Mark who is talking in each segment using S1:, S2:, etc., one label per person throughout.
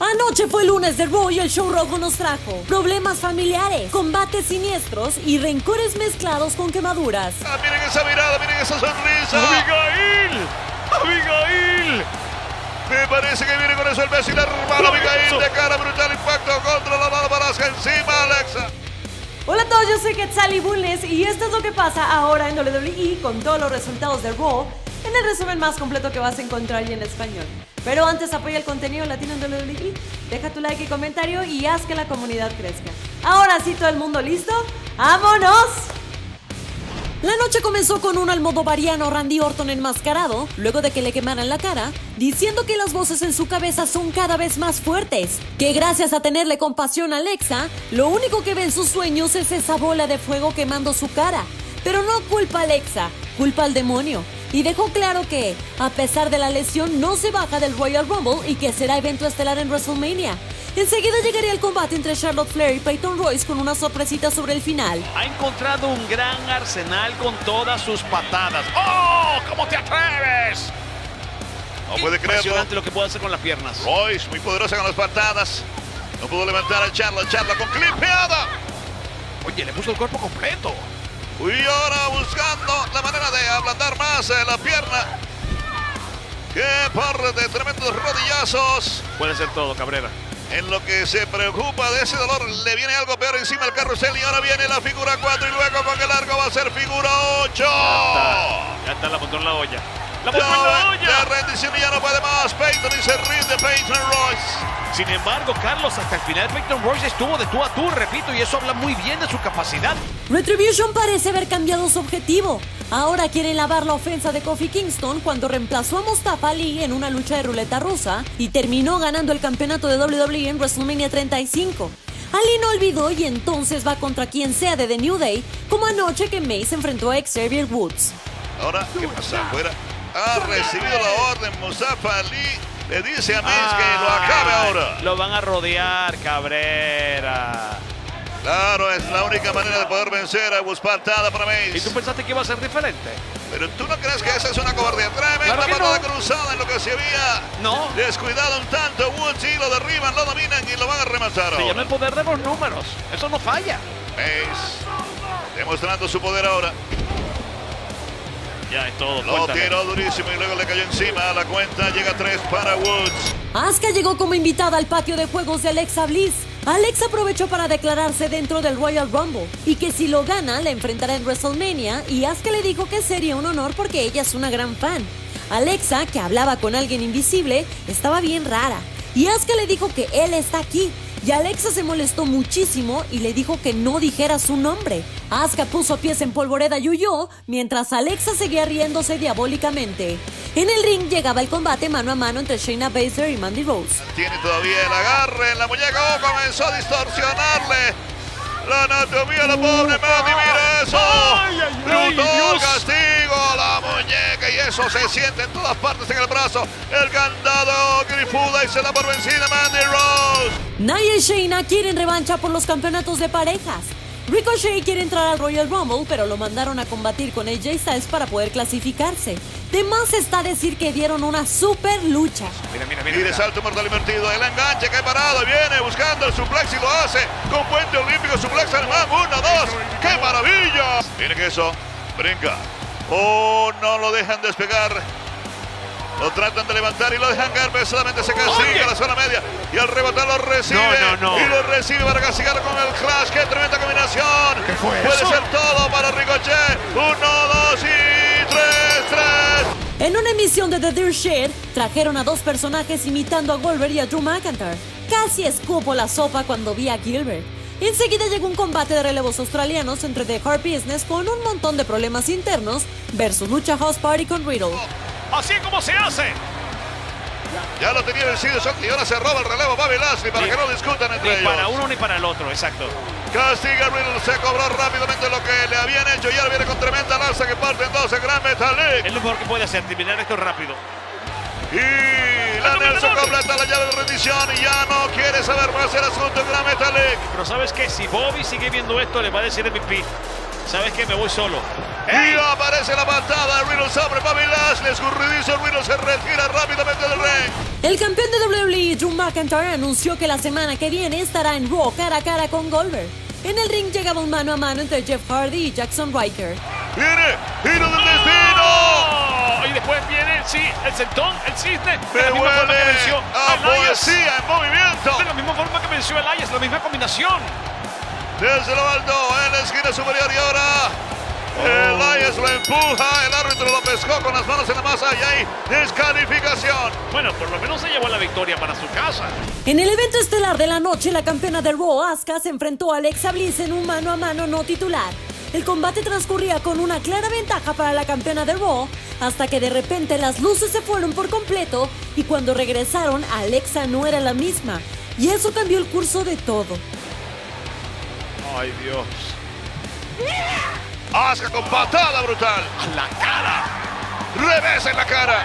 S1: Anoche fue lunes de Raw y el show rojo nos trajo problemas familiares, combates siniestros y rencores mezclados con quemaduras.
S2: Miren esa mirada, miren esa sonrisa.
S3: ¡Abigail! ¡Abigail!
S2: Me parece que viene con eso el beso y la hermana Abigail de cara, brutal impacto contra la Bárbara encima, Alexa.
S1: Hola a todos, yo soy Quetzali Bulnes y esto es lo que pasa ahora en WWE con todos los resultados de Raw en el resumen más completo que vas a encontrar y en español. Pero antes apoya el contenido latino en WWE, deja tu like y comentario y haz que la comunidad crezca. Ahora sí, todo el mundo listo, ¡vámonos! La noche comenzó con un almodovariano Randy Orton enmascarado, luego de que le quemaran la cara, diciendo que las voces en su cabeza son cada vez más fuertes, que gracias a tenerle compasión a Alexa, lo único que ve en sus sueños es esa bola de fuego quemando su cara. Pero no culpa a Alexa, culpa al demonio. Y dejó claro que, a pesar de la lesión, no se baja del Royal Rumble y que será evento estelar en WrestleMania. Enseguida llegaría el combate entre Charlotte Flair y Peyton Royce con una sorpresita sobre el final.
S3: Ha encontrado un gran arsenal con todas sus patadas. ¡Oh! ¿Cómo te atreves?
S2: No puede creerlo.
S3: Impresionante lo que puede hacer con las piernas.
S2: Royce, muy poderosa con las patadas. No pudo levantar a Charlotte con clipeada.
S3: Oye, le puso el cuerpo completo.
S2: Y ahora buscando la manera de ablandar más la pierna. ¡Qué par de tremendos rodillazos!
S3: Puede ser todo, Cabrera.
S2: En lo que se preocupa de ese dolor, le viene algo peor encima al carrusel y ahora viene la figura 4 y luego con el largo va a ser figura 8.
S3: Ya está, la montó en la olla. ¡La montó en la olla!
S2: La rendición y ya no puede más. Peyton y se rinde Peyton Royce.
S3: Sin embargo, Carlos, hasta el final Peyton Royce estuvo de tú a tú, repito, y eso habla muy bien de su capacidad.
S1: Retribution parece haber cambiado su objetivo. Ahora quiere lavar la ofensa de Kofi Kingston cuando reemplazó a Mustafa Ali en una lucha de ruleta rusa y terminó ganando el campeonato de WWE en WrestleMania 35. Ali no olvidó y entonces va contra quien sea de The New Day, como anoche que Mace enfrentó a Xavier Woods.
S2: Ahora, ¿qué pasa afuera? Ha recibido la orden Mustafa Ali. Le dice a Mace que lo acabe ahora.
S3: Lo van a rodear, Cabrera.
S2: Claro, es la única manera de poder vencer a Woods. Patada para Mace.
S3: ¿Y tú pensaste que iba a ser diferente?
S2: Pero tú no crees que esa es una cobardía. Tremenda
S3: Claro que
S2: patada
S3: no.
S2: cruzada en lo que se había descuidado un tanto. Woods y lo derriban, lo dominan y lo van a rematar.
S3: Se llama el poder de los números. Eso no falla.
S2: Mace demostrando su poder ahora.
S3: Ya es todo.
S2: Lo tiró durísimo y luego le cayó encima. A la cuenta llega 3 para Woods.
S1: Asuka llegó como invitada al patio de juegos de Alexa Bliss. Alexa aprovechó para declararse dentro del Royal Rumble y que si lo gana la enfrentará en WrestleMania, y Asuka le dijo que sería un honor porque ella es una gran fan. Alexa, que hablaba con alguien invisible, estaba bien rara y Asuka le dijo que él está aquí. Y Alexa se molestó muchísimo y le dijo que no dijera su nombre. Asuka puso pies en polvoreda y huyó, mientras Alexa seguía riéndose diabólicamente. En el ring llegaba el combate mano a mano entre Shayna Baszler y Mandy Rose.
S2: Tiene todavía el agarre en la muñeca. Comenzó a distorsionarle la anatomía de la pobre Mandy. ¡Mira eso! Brutal castigo a la muñeca y eso se siente en todas partes en el brazo. El candado grifuda y se da por vencida Mandy Rose.
S1: Nia y Shayna quieren revancha por los campeonatos de parejas. Ricochet quiere entrar al Royal Rumble, pero lo mandaron a combatir con AJ Styles para poder clasificarse. De más está decir que dieron una super lucha.
S2: Mira, salto mortal invertido, el enganche que ha parado, viene buscando el suplex y lo hace con puente olímpico, suplex alemán, 1, 2, ¡qué maravilla! Miren eso, brinca, oh, no lo dejan despegar. Lo tratan de levantar y lo dejan caer, pero solamente se castiga la zona media. Y al rebotar lo recibe. Y lo recibe para castigarlo con el Clash. ¡Qué tremenda combinación!
S3: ¿Qué fue
S2: Puede
S3: eso?
S2: ser todo para Ricochet. 1, 2 y 3.
S1: En una emisión de The Dirt Shed, trajeron a dos personajes imitando a Goldberg y a Drew McIntyre. Casi escupo la sopa cuando vi a Gilbert. Enseguida llegó un combate de relevos australianos entre The Hurt Business con un montón de problemas internos versus Lucha House Party con Riddle.
S3: Así es como se hace.
S2: Ya lo tenía vencido y ahora se roba el relevo Bobby Lashley para que no discutan entre ellos.
S3: Ni para uno ni para el otro, exacto.
S2: Castiga Riddle, se cobró rápidamente lo que le habían hecho y ahora viene con tremenda lanza que parte en dos en Gran Metalik.
S3: Es lo mejor que puede hacer, terminar esto rápido.
S2: Y la Nelson completa la llave de rendición y ya no quiere saber más el asunto en Gran Metalik.
S3: Pero ¿sabes qué? Si Bobby sigue viendo esto, le va a decir MVP. ¿Sabes qué? Me voy solo.
S2: Y aparece la patada de Riddle sobre Bobby Lashley. Escurridizo, Riddle se retira rápidamente del ring.
S1: El campeón de WWE, Drew McIntyre, anunció que la semana que viene estará en Raw cara a cara con Goldberg. En el ring llegaba un mano a mano entre Jeff Hardy y Jackson Ryker.
S2: Viene, giro del destino.
S3: Y después viene, el centón, el cisne.
S2: Me
S3: De la misma forma que venció
S2: a
S3: Elias.
S2: poesía en movimiento.
S3: De la misma forma que venció Elias, la misma combinación.
S2: Desde lo alto, en la esquina superior y ahora Elias lo empuja, el árbitro lo pescó con las manos en la masa y hay descalificación.
S3: Bueno, por lo menos se llevó la victoria para su casa.
S1: En el evento estelar de la noche, la campeona de Raw, Asuka, se enfrentó a Alexa Bliss en un mano a mano no titular. El combate transcurría con una clara ventaja para la campeona de Raw, hasta que de repente las luces se fueron por completo y cuando regresaron, Alexa no era la misma. Y eso cambió el curso de todo.
S3: Ay, Dios.
S2: Asuka con patada brutal.
S3: A la cara.
S2: Revés en la cara.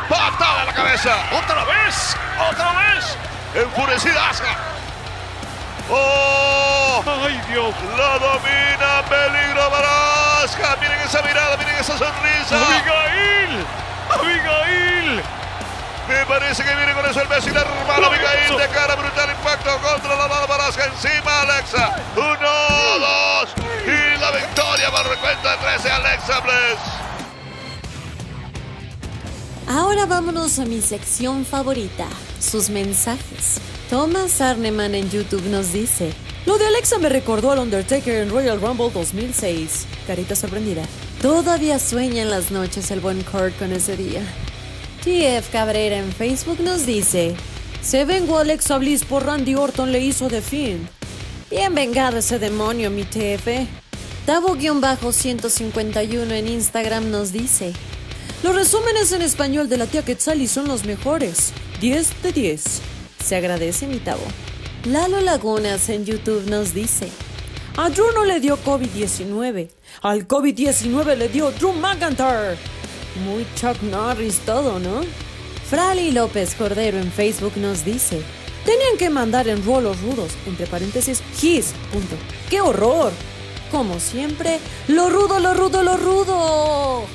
S2: Patada en la cabeza.
S3: ¡Otra vez! ¡Otra vez!
S2: Enfurecida Asuka. ¡Oh!
S3: ¡Ay, Dios!
S2: La domina, peligro para Asuka. Miren esa mirada, miren esa sonrisa.
S3: ¡Abigail! ¡Abigail!
S2: Me parece que viene con eso el beso y la hermana Abigail de cara, brutal impacto contra la lado para Asuka. Encima Alexa. 1, 2 y la victoria para el recuento de 13 Alexa Bliss.
S1: Ahora vámonos a mi sección favorita, sus mensajes. Thomas Arneman en YouTube nos dice: lo de Alexa me recordó al Undertaker en Royal Rumble 2006. Carita sorprendida. Todavía sueña en las noches el buen Kurt con ese día. TF Cabrera en Facebook nos dice: se vengó Alexa Bliss por Randy Orton le hizo de Finn. Bien vengado ese demonio, mi TF. Tavo-151 en Instagram nos dice: los resúmenes en español de la tía Quetzali son los mejores. 10 de 10. Se agradece, mi Tavo. Lalo Lagunas en YouTube nos dice: a Drew no le dio COVID-19. Al COVID-19 le dio Drew McIntyre. Muy Chuck Norris todo, ¿no? Frali López Cordero en Facebook nos dice: tenían que mandar en Raw los rudos, entre paréntesis, his, punto. ¡Qué horror! Como siempre, lo rudo, lo rudo, lo rudo.